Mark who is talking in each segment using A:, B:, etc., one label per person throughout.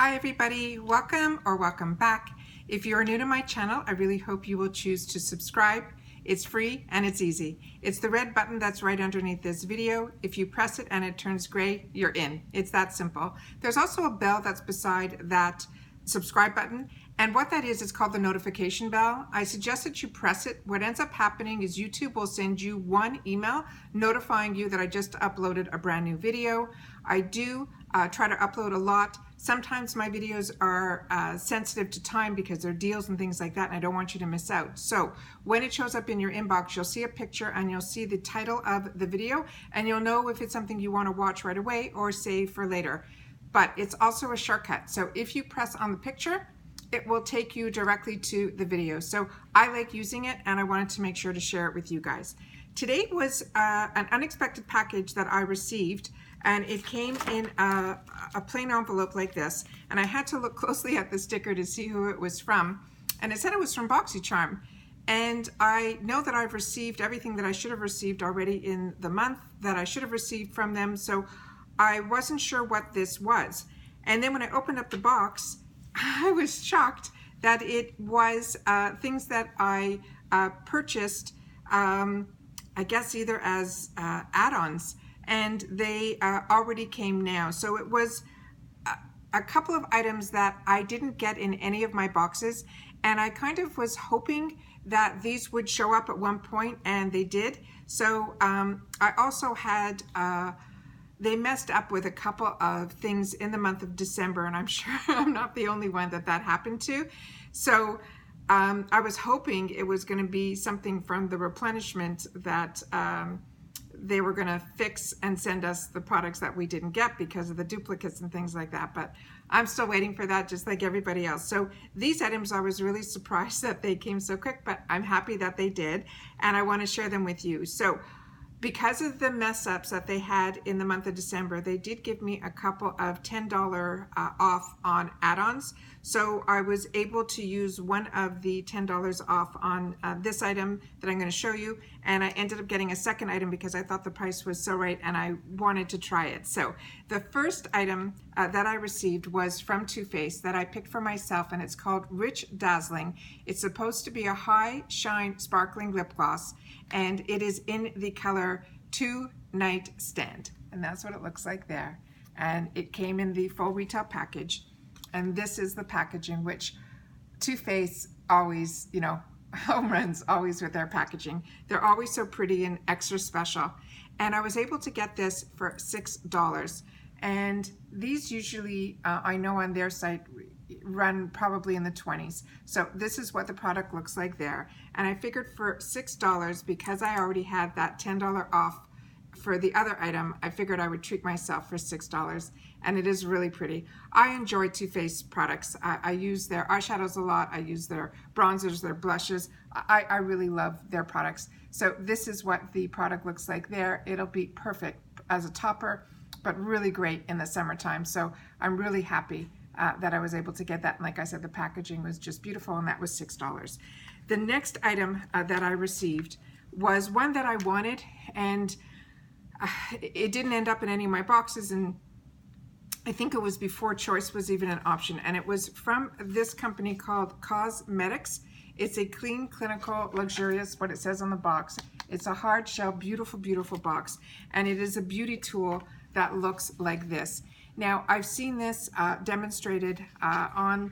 A: Hi everybody, welcome or welcome back. If you are new to my channel, I really hope you will choose to subscribe. It's free and it's easy. It's the red button that's right underneath this video. If you press it and it turns gray, you're in. It's that simple. There's also a bell that's beside that subscribe button, and what that is, it's called the notification bell. I suggest that you press it. What ends up happening is YouTube will send you one email notifying you that I just uploaded a brand new video. I do try to upload a lot. Sometimes my videos are sensitive to time because they're deals and things like that, and I don't want you to miss out. So when it shows up in your inbox, you'll see a picture and you'll see the title of the video, and you'll know if it's something you want to watch right away or save for later. But it's also a shortcut. So if you press on the picture, it will take you directly to the video. So I like using it, and I wanted to make sure to share it with you guys. Today was an unexpected package that I received, and it came in a plain envelope like this, and I had to look closely at the sticker to see who it was from, and it said it was from BOXYCHARM. And I know that I've received everything that I should have received already in the month that I should have received from them, so I wasn't sure what this was. And then when I opened up the box, I was shocked that it was things that I purchased, I guess either as add-ons, and they already came now. So it was a couple of items that I didn't get in any of my boxes, and I kind of was hoping that these would show up at one point, and they did. So I also had they messed up with a couple of things in the month of December, and I'm sure I'm not the only one that happened to. So I was hoping it was going to be something from the replenishment that they were going to fix and send us the products that we didn't get because of the duplicates and things like that. But I'm still waiting for that, just like everybody else. So these items, I was really surprised that they came so quick, but I'm happy that they did, and I want to share them with you. So because of the mess ups that they had in the month of December, they did give me a couple of $10 off on add-ons. So I was able to use one of the $10 off on this item that I'm going to show you. And I ended up getting a second item because I thought the price was so right and I wanted to try it. So the first item that I received was from Too Faced that I picked for myself, and it's called Rich Dazzling. It's supposed to be a high shine sparkling lip gloss, and it is in the color 2 Night Stand, and that's what it looks like there. And it came in the full retail package, and this is the packaging, which Too Faced always, you know, home runs always with their packaging. They're always so pretty and extra special. And I was able to get this for $6, and these usually I know on their site run probably in the 20s. So this is what the product looks like there, and I figured for $6, because I already had that $10 off for the other item, I figured I would treat myself for $6, and it is really pretty. I enjoy Too Faced products. I use their eyeshadows a lot. I use their bronzers, their blushes. I really love their products. So this is what the product looks like there. It'll be perfect as a topper, but really great in the summertime. So I'm really happy that I was able to get that. And like I said, the packaging was just beautiful, and that was $6. The next item that I received was one that I wanted, and it didn't end up in any of my boxes, and I think it was before choice was even an option, and it was from this company called Cosmedix. It's a clean, clinical, luxurious, what it says on the box. It's a hard shell, beautiful, beautiful box, and it is a beauty tool that looks like this. Now, I've seen this demonstrated on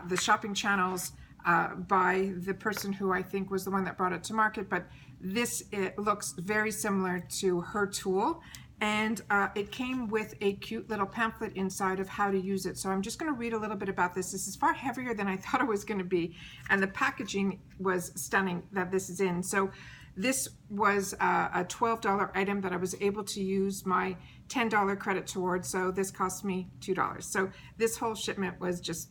A: the shopping channels by the person who I think was the one that brought it to market, but it looks very similar to her tool, and it came with a cute little pamphlet inside of how to use it. So I'm just going to read a little bit about this. This is far heavier than I thought it was going to be, and the packaging was stunning that this is in. So this was a $12 item that I was able to use my $10 credit towards, so this cost me $2. So this whole shipment was just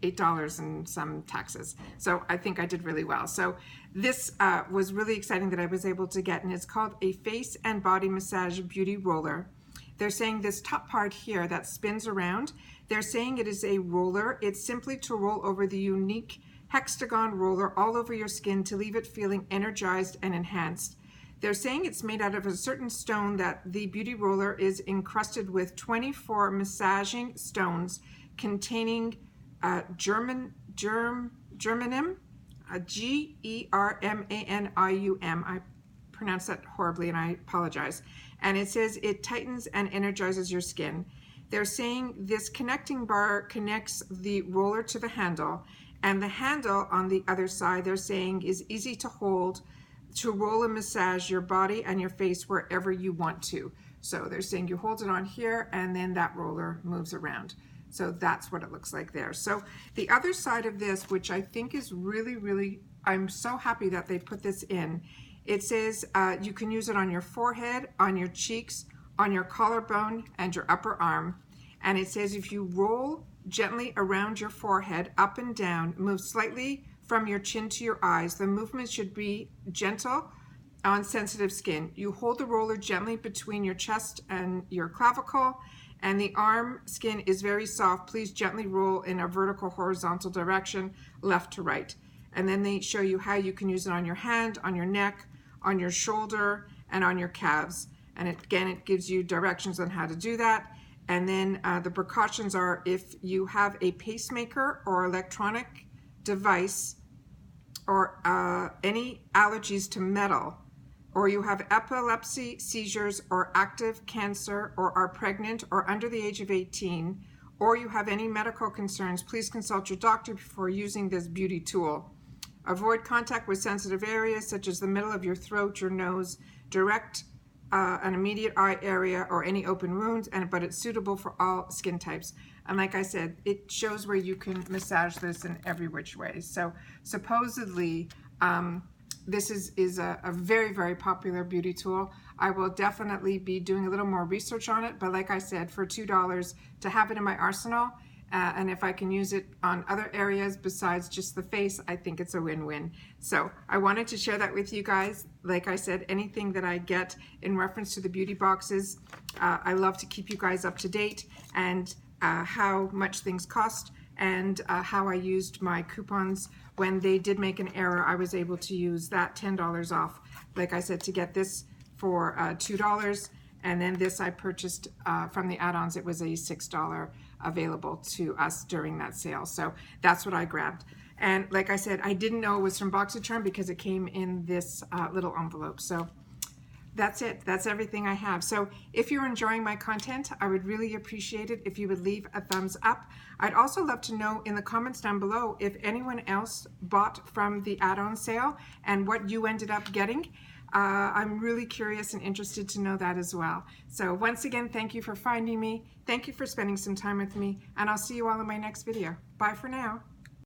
A: $8 and some taxes. So I think I did really well. So this was really exciting that I was able to get, and it's called a Face and Body Massage Beauty Roller. They're saying this top part here that spins around, they're saying it is a roller. It's simply to roll over the unique hexagon roller all over your skin to leave it feeling energized and enhanced. They're saying it's made out of a certain stone, that the beauty roller is encrusted with 24 massaging stones containing germanium, germanium, Germanium. I pronounced that horribly and I apologize. And it says it tightens and energizes your skin. They're saying this connecting bar connects the roller to the handle, and the handle on the other side, they're saying, is easy to hold, to roll and massage your body and your face wherever you want to. So they're saying you hold it on here and then that roller moves around. So that's what it looks like there. So the other side of this, which I think is really, really, I'm so happy that they put this in. It says you can use it on your forehead, on your cheeks, on your collarbone, and your upper arm. And it says if you roll gently around your forehead, up and down, move slightly from your chin to your eyes, the movement should be gentle on sensitive skin. You hold the roller gently between your chest and your clavicle, and the arm skin is very soft. Please gently roll in a vertical horizontal direction, left to right. And then they show you how you can use it on your hand, on your neck, on your shoulder, and on your calves. And again, it gives you directions on how to do that. And then the precautions are if you have a pacemaker or electronic device or any allergies to metal, or you have epilepsy, seizures, or active cancer, or are pregnant or under the age of 18, or you have any medical concerns, please consult your doctor before using this beauty tool. Avoid contact with sensitive areas such as the middle of your throat, your nose, direct an immediate eye area, or any open wounds, but it's suitable for all skin types. And like I said, it shows where you can massage this in every which way. So supposedly, this is a very, very popular beauty tool. I will definitely be doing a little more research on it, but like I said, for $2 to have it in my arsenal, and if I can use it on other areas besides just the face, I think it's a win-win. So I wanted to share that with you guys. Like I said, anything that I get in reference to the beauty boxes, I love to keep you guys up to date, and how much things cost, and how I used my coupons. When they did make an error, I was able to use that $10 off, like I said, to get this for $2. And then this I purchased from the add-ons. It was a $6 available to us during that sale. So that's what I grabbed. And like I said, I didn't know it was from BOXYCHARM because it came in this little envelope. So that's it. That's everything I have. So if you're enjoying my content, I would really appreciate it if you would leave a thumbs up. I'd also love to know in the comments down below if anyone else bought from the add-on sale and what you ended up getting. I'm really curious and interested to know that as well. So once again, thank you for finding me. Thank you for spending some time with me, and I'll see you all in my next video. Bye for now.